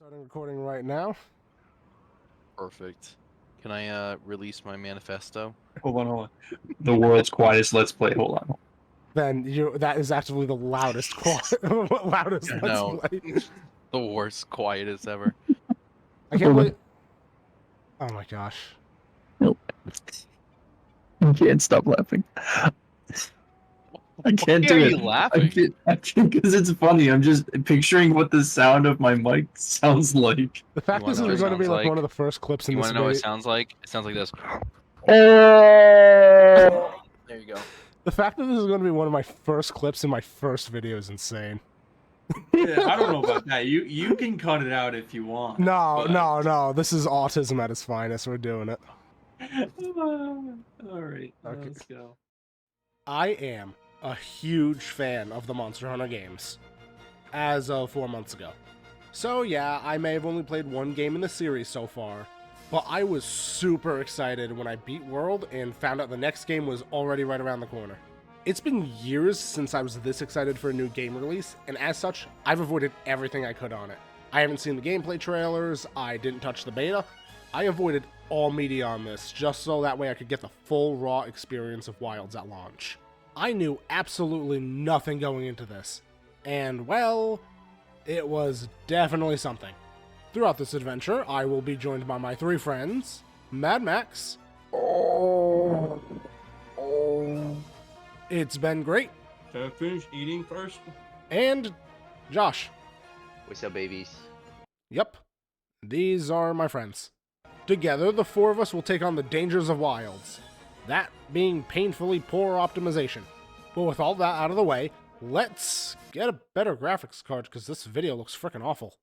Starting recording right now. Perfect. Can I release my manifesto? Hold on. The world's quietest Let's Play. Hold on. Then that is actually the loudest loudest I Let's know. Play. The worst, quietest ever. I can't Hold on. believe. Oh my gosh. Nope. I can't stop laughing. I can't Why do are it. you laughing? I can't because it's funny. I'm just picturing what the sound of my mic sounds like. The fact wanna this know is what it going to be sounds like one like? of the first clips in You this want to know what it video. sounds like? It sounds like this. There you go. The fact that this is going to be one of my first clips in my first video is insane. Yeah, I don't know about that. You can cut it out if you want. No, but- no. This is autism at its finest. We're doing it. All right, Okay. let's go. I am a huge fan of the Monster Hunter games, as of 4 months ago. So yeah, I may have only played one game in the series so far, but I was super excited when I beat World and found out the next game was already right around the corner. It's been years since I was this excited for a new game release, and as such, I've avoided everything I could on it. I haven't seen the gameplay trailers, I didn't touch the beta, I avoided all media on this, just so that way I could get the full raw experience of Wilds at launch. I knew absolutely nothing going into this, and well, it was definitely something. Throughout this adventure, I will be joined by my 3 friends, Mad Max. It's been great. Should I finish eating first? And Josh. What's up, babies? Yep, these are my friends. Together, the 4 of us will take on the dangers of Wilds. That being painfully poor optimization. But with all that out of the way, let's get a better graphics card because this video looks frickin' awful.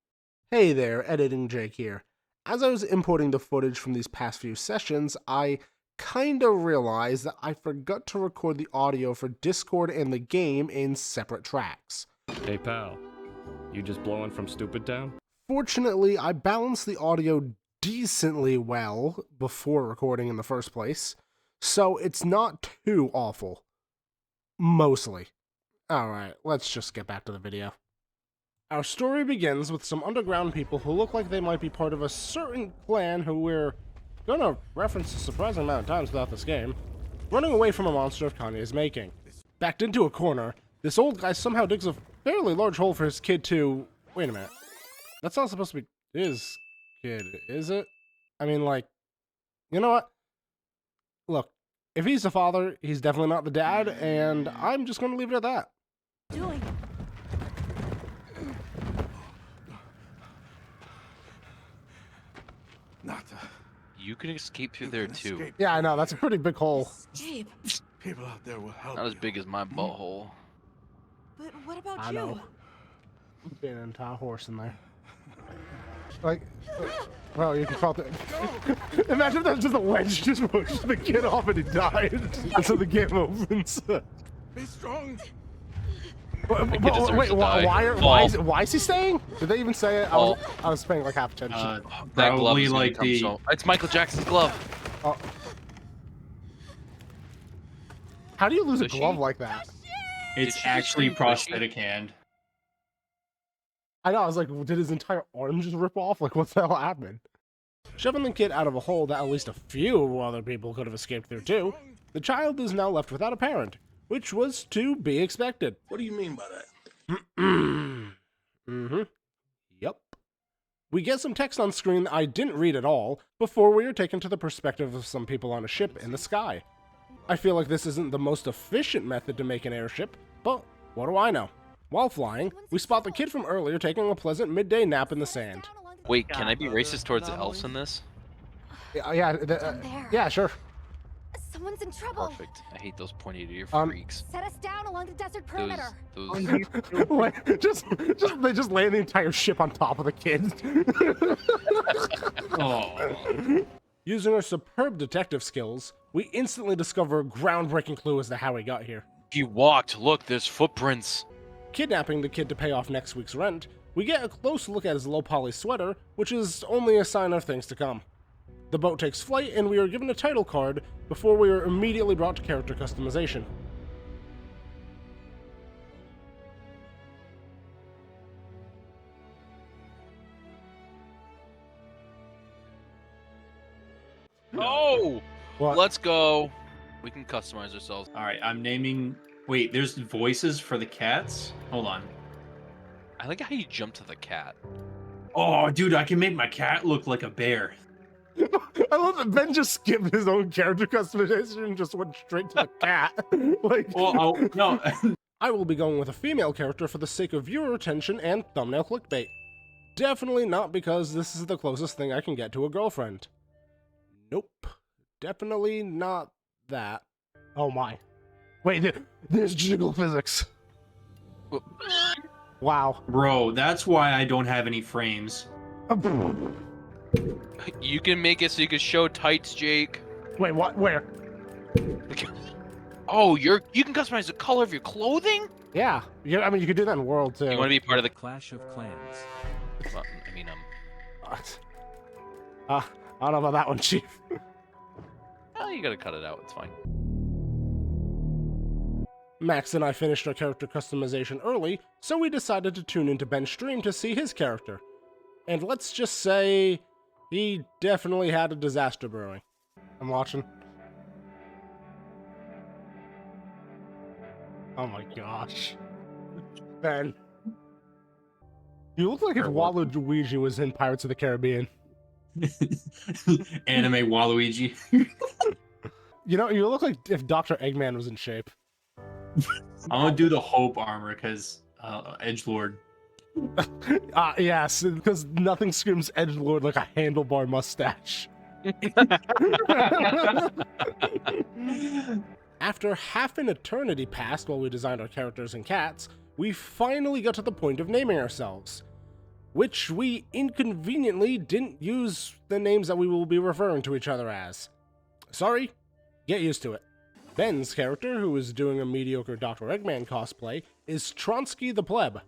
Hey there, Editing Jake here. As I was importing the footage from these past few sessions, I kinda realized that I forgot to record the audio for Discord and the game in separate tracks. Hey pal, you just blowing from Stupid Town? Fortunately, I balanced the audio decently well before recording in the first place, so it's not too awful. Mostly. Alright, let's just get back to the video. Our story begins with some underground people who look like they might be part of a certain clan who we're gonna reference a surprising amount of times throughout this game, running away from a monster of Kanye's making. Backed into a corner, this old guy somehow digs a fairly large hole for his kid to... Wait a minute. That's not supposed to be his kid, is it? I mean, like, you know what? Look, if he's the father, he's definitely not the dad, and I'm just gonna leave it at that. Doing? You can escape through there too. Yeah, I know, that's a pretty big hole. Gabe, People out there will help. Not as big as my butthole. but what about I you? know. Being an entire horse in there. Like, well, you can call it. Imagine if that was just a wedge just pushed the kid off and he died. And so the game opens. Be strong. But, kid deserves wait, to die. why is he staying? Did they even say it? I was paying like half attention. That glove Probably is gonna like come the. so... It's Michael Jackson's glove. Oh. How do you lose a Does she? glove like that? It's Did she actually just say mushy? prosthetic hand. I know, I was like, did his entire arm just rip off? Like, what the hell happened? Shoving the kid out of a hole that at least a few other people could have escaped through too, the child is now left without a parent, which was to be expected. What do you mean by that? Mm-hmm. Yep. We get some text on screen that I didn't read at all before we are taken to the perspective of some people on a ship in the sky. I feel like this isn't the most efficient method to make an airship, but what do I know? While flying, we spot the kid from earlier taking a pleasant midday nap in the sand. Wait, can I be racist towards the elves in this? Yeah, sure. Someone's in trouble. Perfect. I hate those pointy ear Um, freaks. Set us down along the desert perimeter. Those Like, they just land the entire ship on top of the kid. Oh. Using our superb detective skills, we instantly discover a groundbreaking clue as to how he got here. He walked. Look, there's footprints. Kidnapping the kid to pay off next week's rent, we get a close look at his low-poly sweater, which is only a sign of things to come. The boat takes flight, and we are given a title card before we are immediately brought to character customization. Oh, What? let's go. We can customize ourselves. All right, I'm naming. Wait, there's voices for the cats. Hold on. I like how you jump to the cat. Oh, dude, I can make my cat look like a bear. I love that Ben just skipped his own character customization and just went straight to the cat. Like, Well, no. I will be going with a female character for the sake of viewer attention and thumbnail clickbait. Definitely not because this is the closest thing I can get to a girlfriend. Nope. Definitely not that. Oh my. Wait, there's jiggle physics. Wow. Bro, that's why I don't have any frames. You can make it so you can show tights, Jake. Wait, what? Where? Oh, you can customize the color of your clothing? Yeah. I mean, you could do that in World too. You want to be part of the Clash of Clans. well, I mean, I don't know about that one, Chief. oh, you gotta cut it out. It's fine. Max and I finished our character customization early, so we decided to tune into Ben's stream to see his character. And let's just say, he definitely had a disaster brewing. I'm watching. Oh my gosh. Ben. You look like if Waluigi was in Pirates of the Caribbean. Anime Waluigi. You know, you look like if Dr. Eggman was in shape. I'm gonna do the Hope armor because Edgelord. Yes, because nothing screams edgelord like a handlebar mustache. After half an eternity passed while we designed our characters and cats, we finally got to the point of naming ourselves. Which we inconveniently didn't use the names that we will be referring to each other as. Sorry, get used to it. Ben's character, who is doing a mediocre Dr. Eggman cosplay, is Tronsky the Pleb.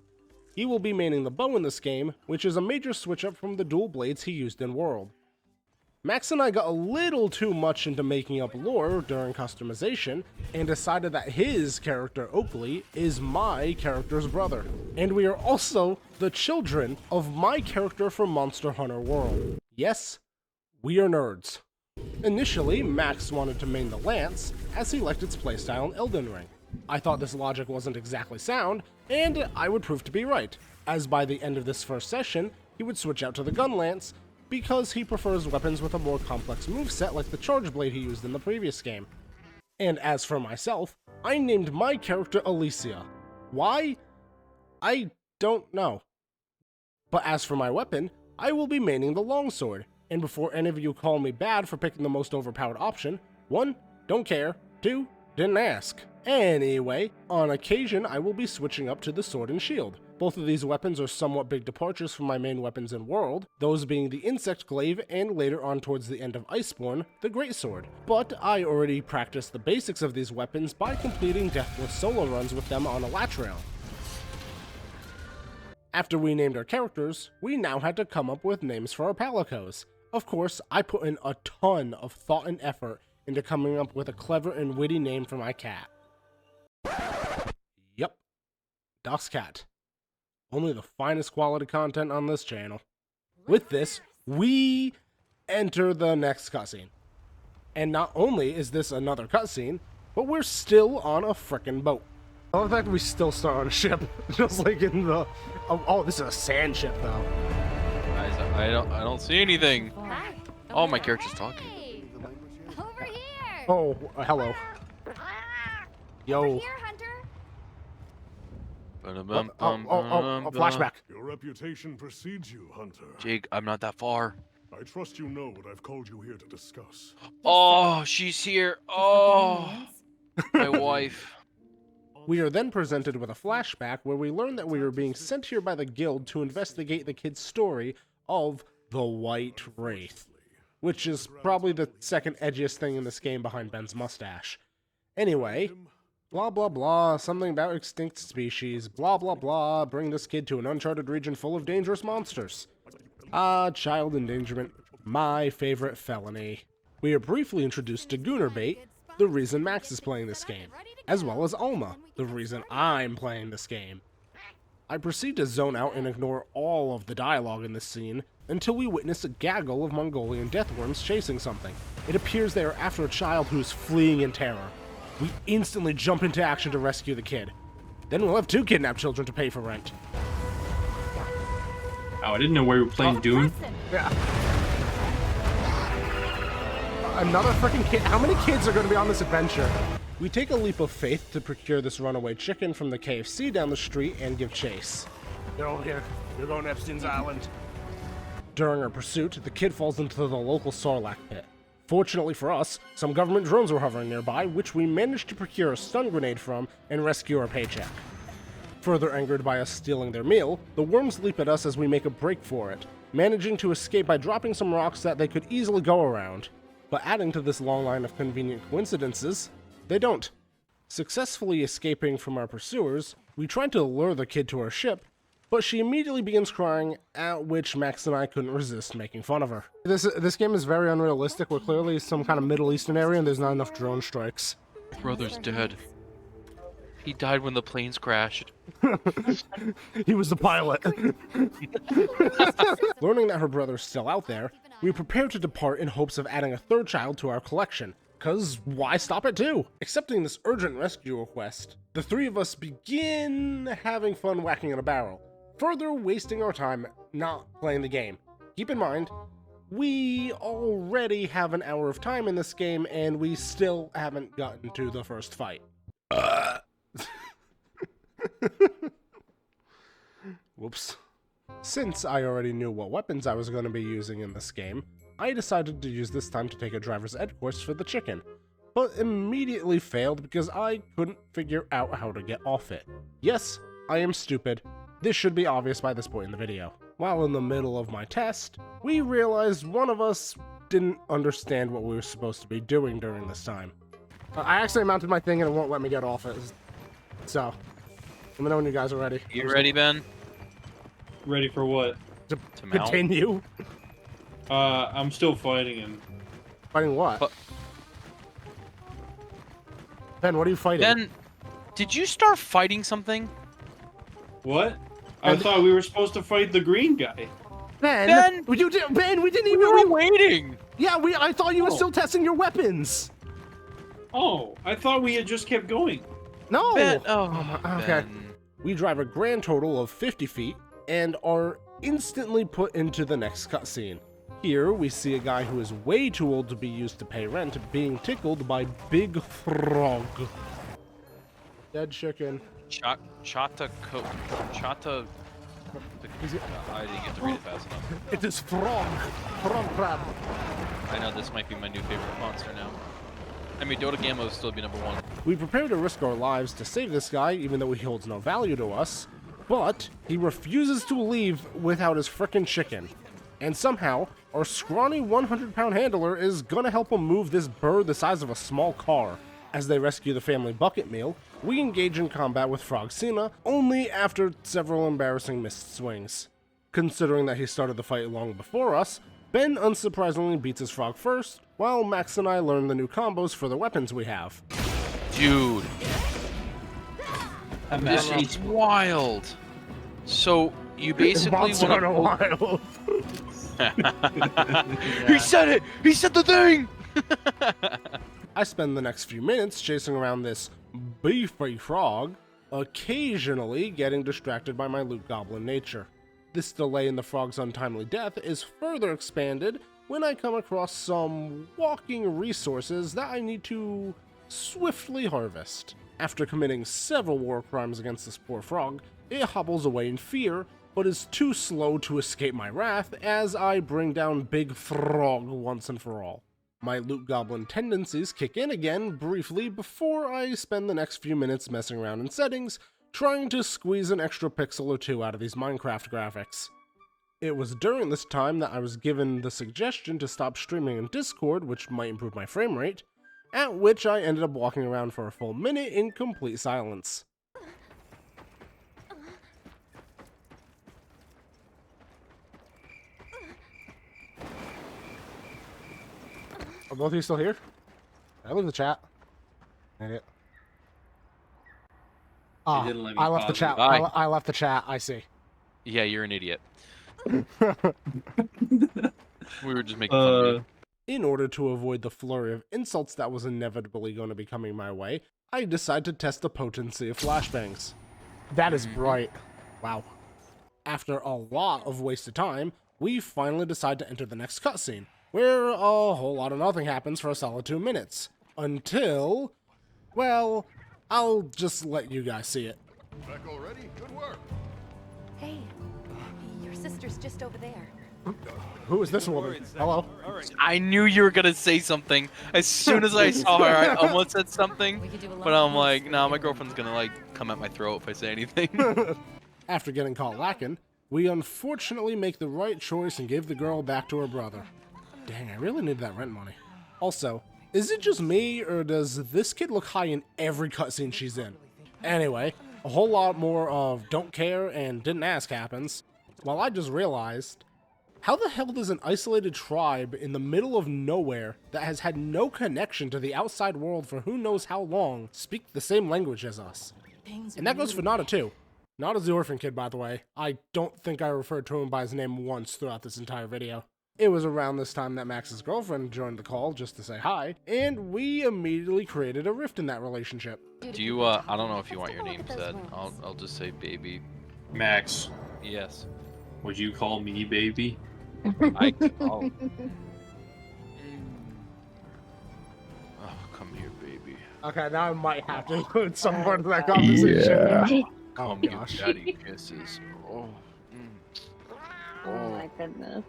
He will be maining the bow in this game, which is a major switch up from the dual blades he used in World. Max and I got a little too much into making up lore during customization, and decided that his character, Oakley, is my character's brother. And we are also the children of my character from Monster Hunter World. Yes, we are nerds. Initially, Max wanted to main the Lance, as he liked its playstyle in Elden Ring. I thought this logic wasn't exactly sound, and I would prove to be right, as by the end of this first session, he would switch out to the Gun Lance, because he prefers weapons with a more complex moveset like the Charge Blade he used in the previous game. And as for myself, I named my character Alicia. Why? I don't know. But as for my weapon, I will be maining the longsword, and before any of you call me bad for picking the most overpowered option, 1, don't care, 2, didn't ask. Anyway, on occasion I will be switching up to the sword and shield. Both of these weapons are somewhat big departures from my main weapons in World, those being the Insect Glaive and later on towards the end of Iceborne, the Greatsword. But I already practiced the basics of these weapons by completing deathless solo runs with them on Elatrail. After we named our characters, we now had to come up with names for our Palicos. Of course, I put in a ton of thought and effort into coming up with a clever and witty name for my cat. Yup, Doc's Cat. Only the finest quality content on this channel. With this, we enter the next cutscene. And not only is this another cutscene, but we're still on a frickin' boat. I love the fact that we still start on a ship, just like in the... Oh, this is a sand ship, though. Guys, I don't see anything. Hi. Oh, my character's talking. Hey. Over here. Oh, hello. Yo. Over here, Hunter. Oh, flashback. Your reputation precedes you, Hunter. Jake, I'm not that far. I trust you know what I've called you here to discuss. Oh, she's here. Oh, my wife. We are then presented with a flashback where we learn that we are being sent here by the guild to investigate the kid's story of the White Wraith, which is probably the second edgiest thing in this game behind Ben's mustache. Anyway, blah blah blah, something about extinct species, blah blah blah, bring this kid to an uncharted region full of dangerous monsters. Child endangerment, my favorite felony. We are briefly introduced to Goonerbait, the reason Max is playing this game, as well as Alma, the reason I'm playing this game. I proceed to zone out and ignore all of the dialogue in this scene, until we witness a gaggle of Mongolian deathworms chasing something. It appears they are after a child who is fleeing in terror. We instantly jump into action to rescue the kid. Then we'll have 2 kidnapped children to pay for rent. Oh, I didn't know we were playing Doom. Yeah. Another freaking kid. How many kids are going to be on this adventure? We take a leap of faith to procure this runaway chicken from the KFC down the street and give chase. Get over here. You're going to Epstein's Island. During our pursuit, the kid falls into the local Sarlacc pit. Fortunately for us, some government drones were hovering nearby, which we managed to procure a stun grenade from and rescue our paycheck. Further angered by us stealing their meal, the worms leap at us as we make a break for it, managing to escape by dropping some rocks that they could easily go around. But adding to this long line of convenient coincidences, they don't. Successfully escaping from our pursuers, we tried to lure the kid to our ship, but she immediately begins crying, at which Max and I couldn't resist making fun of her. This game is very unrealistic. We're clearly some kind of Middle Eastern area and there's not enough drone strikes. Brother's dead. He died when the planes crashed. He was the pilot. Learning that her brother's still out there, we prepare to depart in hopes of adding a 3rd child to our collection. Cause why stop at 2? Accepting this urgent rescue request, the 3 of us begin having fun whacking in a barrel, further wasting our time not playing the game. Keep in mind, we already have an hour of time in this game and we still haven't gotten to the first fight. Whoops. Since I already knew what weapons I was going to be using in this game, I decided to use this time to take a driver's ed course for the chicken, but immediately failed because I couldn't figure out how to get off it. Yes, I am stupid. This should be obvious by this point in the video. While in the middle of my test, we realized one of us didn't understand what we were supposed to be doing during this time. I accidentally mounted my thing and it won't let me get off it. So, let me know when you guys are ready. You ready, Ben? Ready for what? To mount? continue? I'm still fighting him. Fighting what? But- Ben, what are you fighting? Ben, did you start fighting something? What? I And- thought we were supposed to fight the green guy. Ben, Ben! we didn't We even. were waiting! Yeah, I thought you were Oh. still testing your weapons. Oh, I thought we had just kept going. No. Ben, Okay. Ben. We drive a grand total of 50 feet and are instantly put into the next cutscene. Here, we see a guy who is way too old to be used to pay rent being tickled by Big Frog. Dead chicken. Chata. I didn't get to read it fast enough. It is Frog. Frog crab. I know this might be my new favorite monster now. I mean, Dota Gamma will still be #1. We prepare to risk our lives to save this guy, even though he holds no value to us, but he refuses to leave without his frickin' chicken. And somehow, our scrawny 100-pound handler is gonna help him move this bird the size of a small car. As they rescue the family bucket meal, we engage in combat with Frogcina only after several embarrassing missed swings. Considering that he started the fight long before us, Ben unsurprisingly beats his frog first, while Max and I learn the new combos for the weapons we have. Dude, I'm this at is wild. So, you basically Monster want Hunter to... Wild. He said it! He said the thing! I spend the next few minutes chasing around this beefy frog, occasionally getting distracted by my loot goblin nature. This delay in the frog's untimely death is further expanded when I come across some walking resources that I need to swiftly harvest. After committing several war crimes against this poor frog, it hobbles away in fear, but is too slow to escape my wrath as I bring down Big Frog once and for all. My loot goblin tendencies kick in again briefly before I spend the next few minutes messing around in settings, trying to squeeze an extra pixel or two out of these Minecraft graphics. It was during this time that I was given the suggestion to stop streaming in Discord, which might improve my frame rate, at which I ended up walking around for a full minute in complete silence. Are both of you still here? I look at the chat. Idiot. Ah, didn't let me I left the pause it. chat. Bye. I left the chat. I see. Yeah, you're an idiot. We were just making fun of you. In order to avoid the flurry of insults that was inevitably going to be coming my way, I decided to test the potency of flashbangs. That is bright. Wow. After a lot of wasted time, we finally decide to enter the next cutscene, where a whole lot of nothing happens for a solid 2 minutes. Until, well, I'll just let you guys see it. Back already? Good work. Hey, your sister's just over there. Who is this woman? Hello? I knew you were gonna say something. As soon as I saw her, I almost said something. We could do a lot But I'm more like, this nah, way. my girlfriend's gonna like come at my throat if I say anything. After getting caught lacking, we unfortunately make the right choice and give the girl back to her brother. Dang, I really need that rent money. Also, is it just me, or does this kid look high in every cutscene she's in? Anyway, a whole lot more of don't care and didn't ask happens, while I just realized, how the hell does an isolated tribe in the middle of nowhere that has had no connection to the outside world for who knows how long speak the same language as us? And that goes for Nada too. Nada's the orphan kid, by the way. I don't think I referred to him by his name once throughout this entire video. It was around this time that Max's girlfriend joined the call just to say hi, and we immediately created a rift in that relationship. Do you? I don't know if you want your name said. I'll just say baby. Max, Yes. would you call me baby? I. Oh. Oh, come here, baby. Okay, now I might have to include some part of that conversation. Oh Come give gosh. daddy kisses. Oh. Oh my goodness.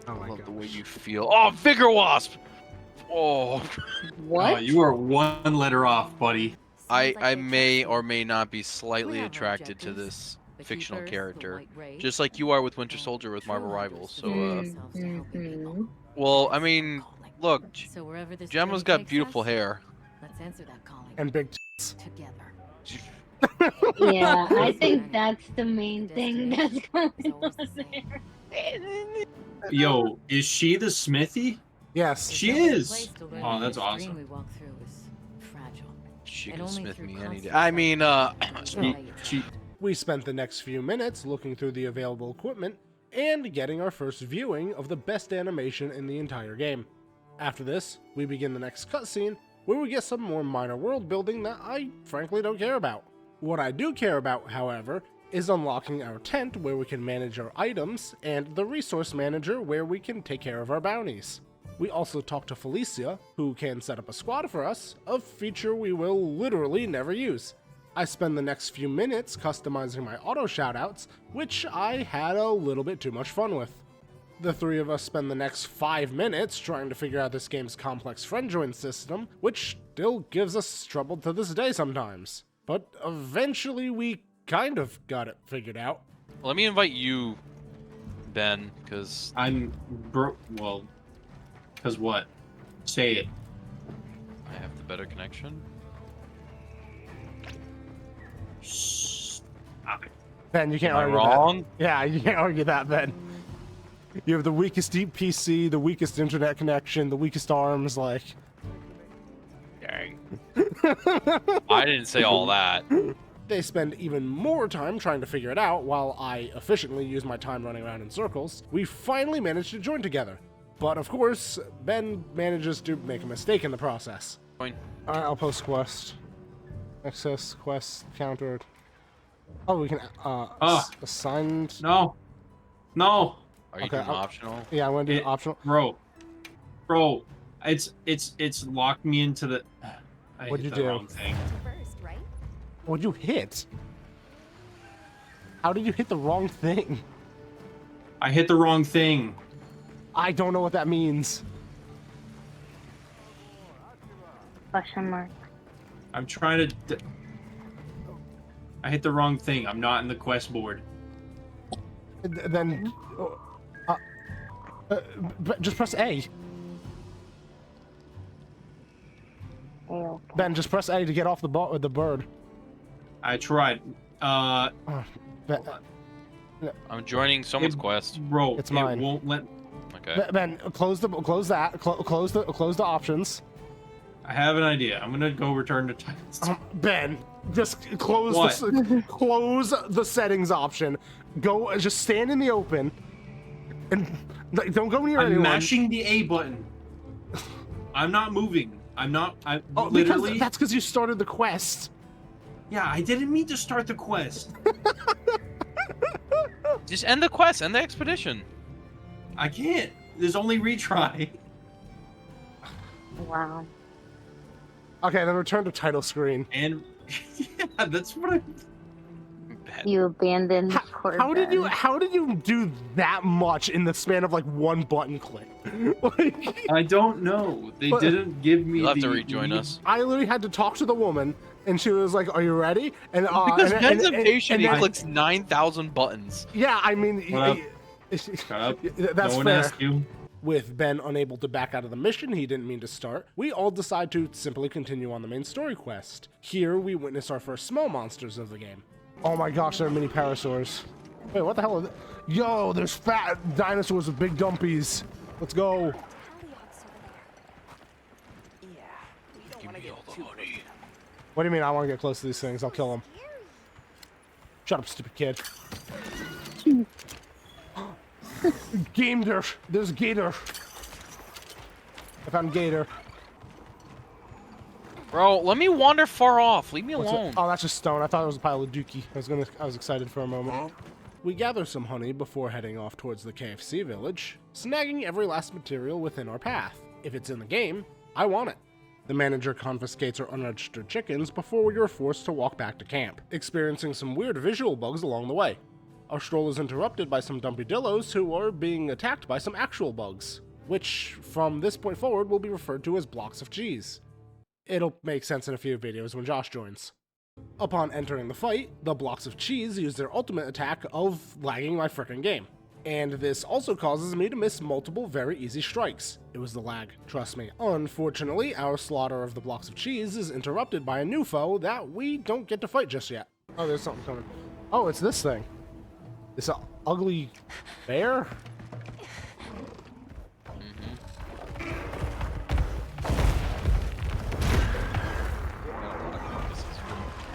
Oh I my love the way gosh. you feel. Oh, Vigor Wasp. Oh. What? You are one letter off, buddy. I may or may not be slightly attracted to this fictional character, just like you are with Winter Soldier with Marvel Rivals. So, Mhm. well, I mean, look, So wherever this Gemma's journey got takes beautiful us, hair. Let's answer that calling And big tits. together. Yeah, I think that's the main thing that's going on there. Yo, is she the Smithy? Yes. She There's no is. place to learn Oh, that that's this awesome. dream we walk through is fragile. She And can only smith through me any day. constant I mean, She, We spent the next few minutes looking through the available equipment and getting our first viewing of the best animation in the entire game. After this, we begin the next cutscene where we get some more minor world building that I frankly don't care about. What I do care about, however, is unlocking our tent where we can manage our items and the resource manager where we can take care of our bounties. We also talk to Felicia, who can set up a squad for us, a feature we will literally never use. I spend the next few minutes customizing my auto shoutouts, which I had a little bit too much fun with. The three of us spend the next 5 minutes trying to figure out this game's complex friend join system, which still gives us trouble to this day sometimes. But eventually we kind of got it figured out. let me invite you, Ben, because I'm well, cause what? Say it. I have the better connection. Stop it. Ben, you can't Am I argue wrong? that. Yeah, you can't argue that, Ben. You have the weakest deep PC, the weakest internet connection, the weakest arms, like... Dang. I didn't say all that. They spend even more time trying to figure it out while I efficiently use my time running around in circles. We finally manage to join together. But of course, Ben manages to make a mistake in the process. Join. Alright, I'll post quest. Access quest countered. Oh, we can assigned. No. No. Are you Okay, doing I'll- optional? Yeah, I'm gonna do It- optional. Bro. It's locked me into the. I What'd hit you the do? wrong thing. First, right? What'd you hit? How did you hit the wrong thing? I hit the wrong thing. I don't know what that means. Question mark. I'm trying to. I hit the wrong thing. I'm not in the quest board. Then, just press A. Okay. Ben, just press A to get off the bird. I tried. Ben, I'm joining someone's It- quest. Bro, It's mine. It won't let. Okay. Ben, close the options. I have an idea. I'm gonna go return to Titans. Ben, just close What? close the settings option. Go, just stand in the open, And don't go near I'm anyone. mashing the A button. I'm not moving. I'm Oh, literally. that's because you started the quest. Yeah, I didn't mean to start the quest. Just end the quest, end the expedition. I can't. There's only retry. Wow. Okay, then return to title screen. And yeah, that's what I. You abandoned How did you do that much in the span of like one button click? Like, I don't know. They didn't give me. You'll have to the rejoin lead- us. I literally had to talk to the woman, and she was like, "Are you ready?" And Because Ben's impatient, and he then- clicks 9,000 buttons. Yeah, I mean, Shut up. that's no one fair. asked you. With Ben unable to back out of the mission he didn't mean to start, we all decide to simply continue on the main story quest. Here, we witness our first small monsters of the game. Oh my gosh, there are mini parasaurs. Wait, what the hell are they? Yo, there's fat dinosaurs with big dumpies. Let's go. Give me all the money. What do you mean I want to get close to these things? I'll kill them. Shut up, stupid kid. Gator. There's Gator. I found Gator. Bro, let me wander far off. Leave me What's it? alone. Oh, that's just stone. I thought it was a pile of dookie. I was excited for a moment. We gather some honey before heading off towards the KFC village, snagging every last material within our path. If it's in the game, I want it. The manager confiscates our unregistered chickens before we are forced to walk back to camp, experiencing some weird visual bugs along the way. Our stroll is interrupted by some dumpy dillos who are being attacked by some actual bugs, which from this point forward will be referred to as blocks of cheese. It'll make sense in a few videos when Josh joins. Upon entering the fight, the blocks of cheese use their ultimate attack of lagging my frickin' game. And this also causes me to miss multiple very easy strikes. It was the lag, trust me. Unfortunately, our slaughter of the blocks of cheese is interrupted by a new foe that we don't get to fight just yet. Oh, there's something coming. Oh, it's this thing. This ugly bear?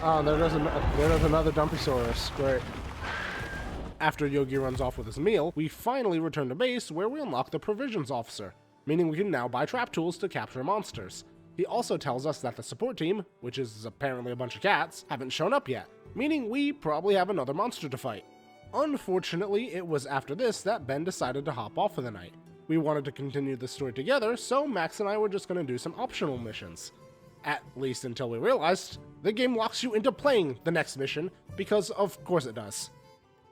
Oh, there goes another Dumpysaurus. Great. After Yogi runs off with his meal, we finally return to base where we unlock the provisions officer, meaning we can now buy trap tools to capture monsters. He also tells us that the support team, which is apparently a bunch of cats, haven't shown up yet, meaning we probably have another monster to fight. Unfortunately, it was after this that Ben decided to hop off for the night. We wanted to continue the story together, so Max and I were just going to do some optional missions. At least until we realized the game locks you into playing the next mission, because of course it does.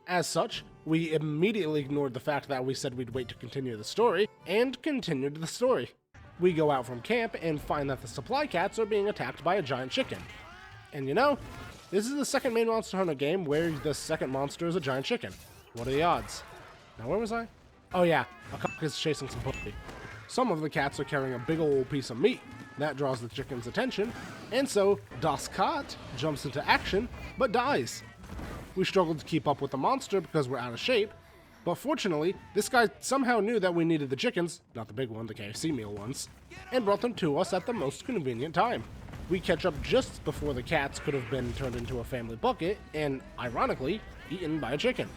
As such, we immediately ignored the fact that we said we'd wait to continue the story, and continued the story. We go out from camp and find that the supply cats are being attacked by a giant chicken. And you know, this is the second main Monster Hunter game where the second monster is a giant chicken. What are the odds? Now where was I? Oh yeah, a cock is chasing some puppy. Some of the cats are carrying a big old piece of meat. That draws the chicken's attention, and so Das Kat jumps into action, but dies. We struggled to keep up with the monster because we're out of shape, but fortunately, this guy somehow knew that we needed the chickens, not the big one, the KFC meal ones, and brought them to us at the most convenient time. We catch up just before the cats could have been turned into a family bucket, and ironically, eaten by a chicken.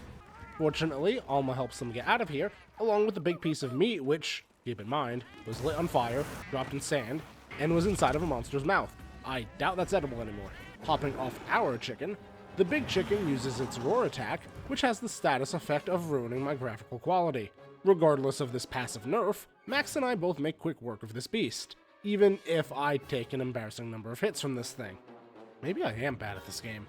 Fortunately, Alma helps them get out of here, along with a big piece of meat which, keep in mind, was lit on fire, dropped in sand, and was inside of a monster's mouth. I doubt that's edible anymore. Hopping off our chicken, the big chicken uses its roar attack, which has the status effect of ruining my graphical quality. Regardless of this passive nerf, Max and I both make quick work of this beast, even if I take an embarrassing number of hits from this thing. Maybe I am bad at this game.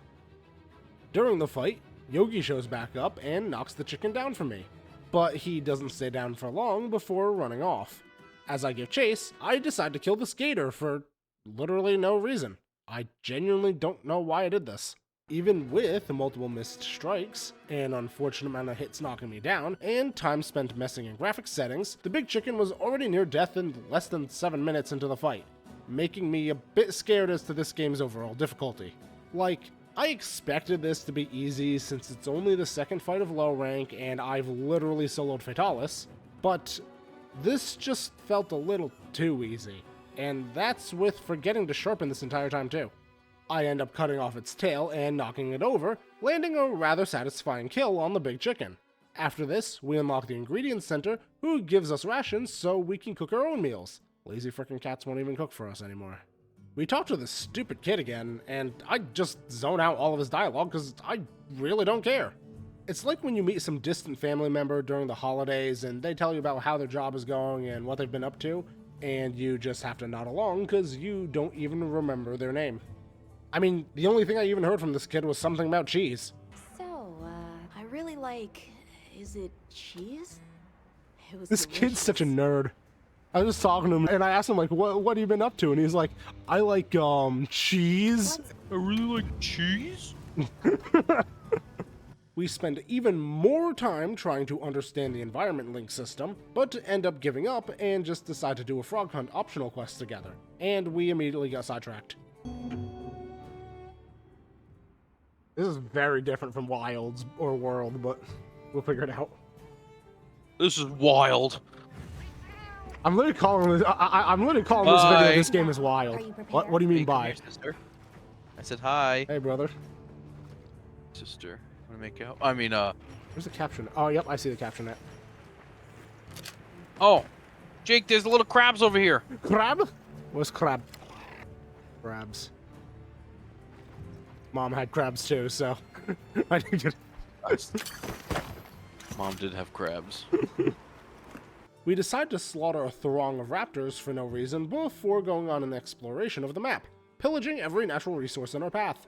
During the fight, Yogi shows back up and knocks the chicken down for me, but he doesn't stay down for long before running off. As I give chase, I decide to kill the skater for literally no reason. I genuinely don't know why I did this. Even with multiple missed strikes, an unfortunate amount of hits knocking me down, and time spent messing in graphics settings, the big chicken was already near death in less than 7 minutes into the fight, making me a bit scared as to this game's overall difficulty. Like, I expected this to be easy since it's only the second fight of low rank and I've literally soloed Fatalis, but this just felt a little too easy, and that's with forgetting to sharpen this entire time too. I end up cutting off its tail and knocking it over, landing a rather satisfying kill on the big chicken. After this, we unlock the Ingredients Center, who gives us rations so we can cook our own meals. Lazy frickin' cats won't even cook for us anymore. We talk to this stupid kid again, and I just zone out all of his dialogue because I really don't care. It's like when you meet some distant family member during the holidays and they tell you about how their job is going and what they've been up to, and you just have to nod along because you don't even remember their name. I mean, the only thing I even heard from this kid was something about cheese. So, I really like... Is it cheese? It was This delicious. kid's such a nerd. I was just talking to him and I asked him like, what have you been up to? And he's like, I like cheese. I really like cheese. We spend even more time trying to understand the environment link system, but end up giving up and just decide to do a frog hunt optional quest together. And we immediately got sidetracked. This is very different from Wilds or World, but we'll figure it out. This is wild. I'm literally calling this. I'm literally calling this Bye. video. This game is wild. Are you prepared? What do you mean Hey, come by? here, sister. I said hi, Hey, brother. sister. Wanna make out? I mean, Where's the caption? Oh, yep, I see the caption. Net. oh, Jake, there's little crabs over here. Crab? What's crab? Crabs. Mom had crabs too, so I didn't get. Mom did have crabs. We decide to slaughter a throng of raptors for no reason before going on an exploration of the map, pillaging every natural resource in our path.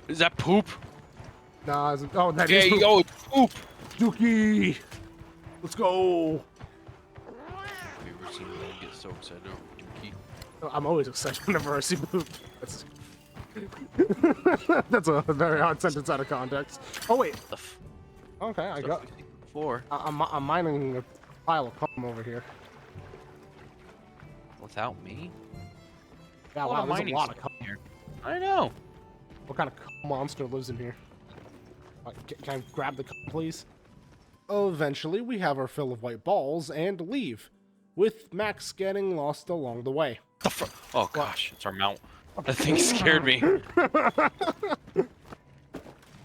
Is that poop? Nah, oh, that There is you go, it's poop. Dookie! Let's go! Have you ever seen me get so excited over Dookie? I'm always excited whenever I see poop. That's a very odd sentence out of context. Oh wait. The f- Okay, I stuff got. we've seen before. I'm mining a pile of cum over here. Without me? Yeah, A lot wow, of there's a mining lot of stuff cum. here. I know. What kind of cum monster lives in here? Can I grab the cum, please? Eventually, we have our fill of white balls and leave, with Max getting lost along the way. The fr- oh gosh, it's our mount. That thing scared me.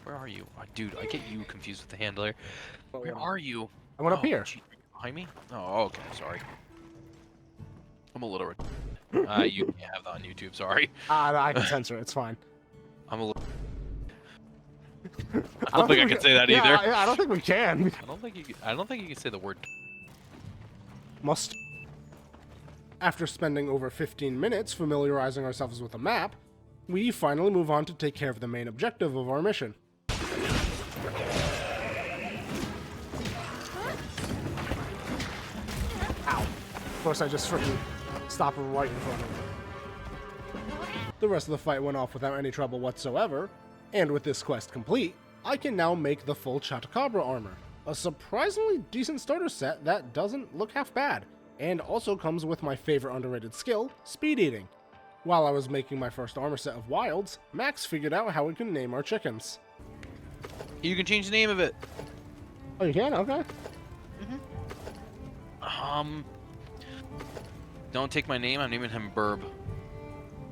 Where are you? Oh, dude, I get you confused with the handler. Where are you? I went up Oh, here. gee, behind me? Oh, okay, sorry. I'm a little... you can't have that on YouTube, sorry. I can censor it. It's fine. I'm a little... I don't think I can say that either. Yeah, I don't think we can. I don't think you can say the word. Must. After spending over 15 minutes familiarizing ourselves with the map, we finally move on to take care of the main objective of our mission. Ow. Of course, I just freaking stopped right in front of him. The rest of the fight went off without any trouble whatsoever, and with this quest complete, I can now make the full Chotacabra armor, a surprisingly decent starter set that doesn't look half bad, and also comes with my favorite underrated skill, speed eating. While I was making my first armor set of Wilds, Max figured out how we can name our chickens. You can change the name of it. Oh, you can? Okay. Don't take my name. I'm naming him Burb.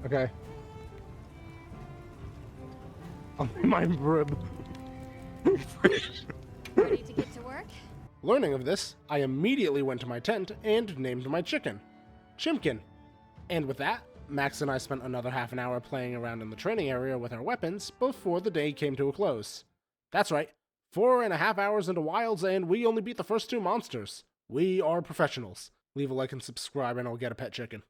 Okay. I'll name my rib. Ready to get to work? Learning of this, I immediately went to my tent and named my chicken, Chimkin. And with that, Max and I spent another half an hour playing around in the training area with our weapons before the day came to a close. That's right, 4.5 hours into Wilds and we only beat the first 2 monsters. We are professionals. Leave a like and subscribe and I'll get a pet chicken.